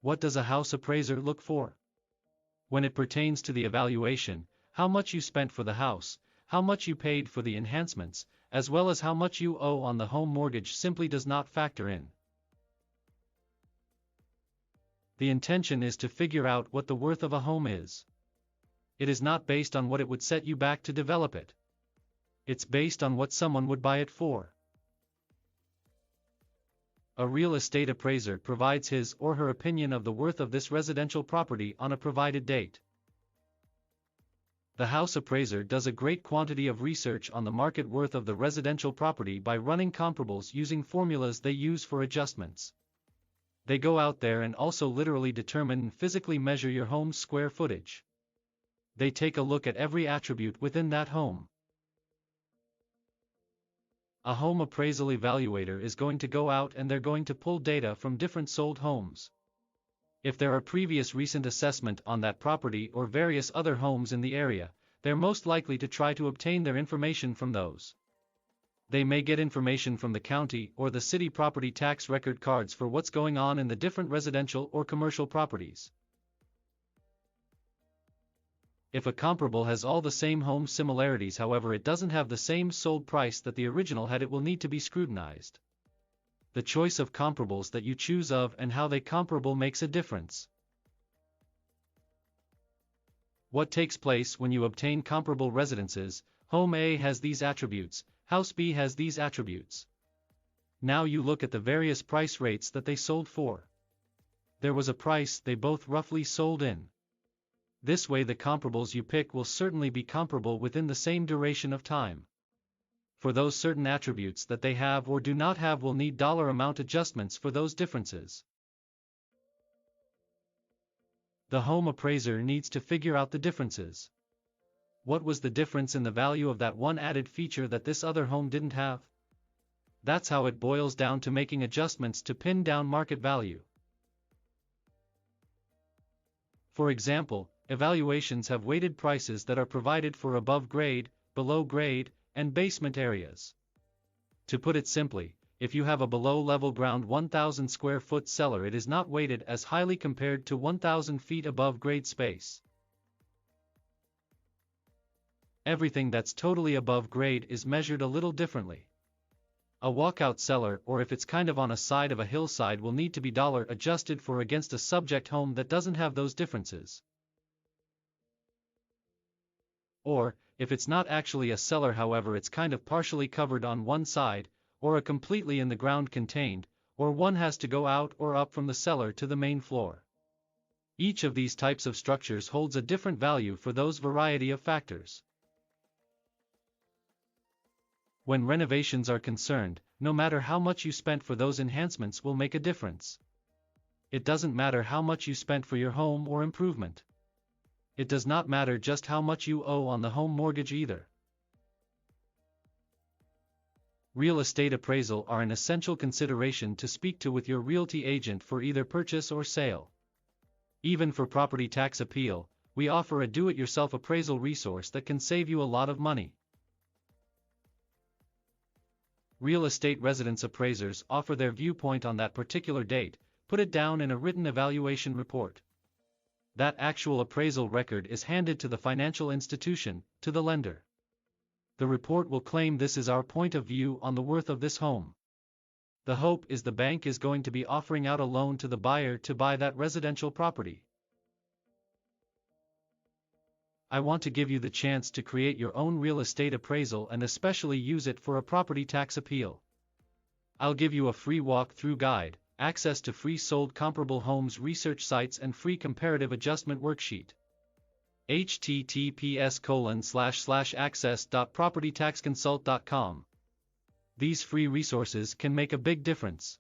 What does a house appraiser look for? When it pertains to the evaluation, how much you spent for the house, how much you paid for the enhancements, as well as how much you owe on the home mortgage simply does not factor in. The intention is to figure out what the worth of a home is. It is not based on what it would set you back to develop it. It's based on what someone would buy it for. A real estate appraiser provides his or her opinion of the worth of this residential property on a provided date. The house appraiser does a great quantity of research on the market worth of the residential property by running comparables using formulas they use for adjustments. They go out there and also literally determine and physically measure your home's square footage. They take a look at every attribute within that home. A home appraisal evaluator is going to go out and they're going to pull data from different sold homes. If there are previous recent assessment on that property or various other homes in the area, they're most likely to try to obtain their information from those. They may get information from the county or the city property tax record cards for what's going on in the different residential or commercial properties. If a comparable has all the same home similarities, however it doesn't have the same sold price that the original had, it will need to be scrutinized. The choice of comparables that you choose of and how they comparable makes a difference. What takes place when you obtain comparable residences? Home A has these attributes, House B has these attributes. Now you look at the various price rates that they sold for. There was a price they both roughly sold in. This way the comparables you pick will certainly be comparable within the same duration of time. For those certain attributes that they have or do not have will need dollar amount adjustments for those differences. The home appraiser needs to figure out the differences. What was the difference in the value of that one added feature that this other home didn't have? That's how it boils down to making adjustments to pin down market value. For example, evaluations have weighted prices that are provided for above grade, below grade, and basement areas. To put it simply, if you have a below-level ground 1,000 square foot cellar, it is not weighted as highly compared to 1,000 feet above grade space. Everything that's totally above grade is measured a little differently. A walkout cellar, or if it's kind of on a side of a hillside, will need to be dollar adjusted for against a subject home that doesn't have those differences. Or, if it's not actually a cellar, however it's kind of partially covered on one side, or a completely in the ground contained, or one has to go out or up from the cellar to the main floor. Each of these types of structures holds a different value for those variety of factors. When renovations are concerned, no matter how much you spent for those enhancements will make a difference. It doesn't matter how much you spent for your home or improvement. It does not matter just how much you owe on the home mortgage either. Real estate appraisal are an essential consideration to speak to with your realty agent for either purchase or sale. Even for property tax appeal, we offer a do-it-yourself appraisal resource that can save you a lot of money. Real estate residence appraisers offer their viewpoint on that particular date, put it down in a written evaluation report. That actual appraisal record is handed to the financial institution, to the lender. The report will claim this is our point of view on the worth of this home. The hope is the bank is going to be offering out a loan to the buyer to buy that residential property. I want to give you the chance to create your own real estate appraisal and especially use it for a property tax appeal. I'll give you a free walk-through guide, access to free sold comparable homes research sites and free comparative adjustment worksheet. https://access.propertytaxconsult.com. These free resources can make a big difference.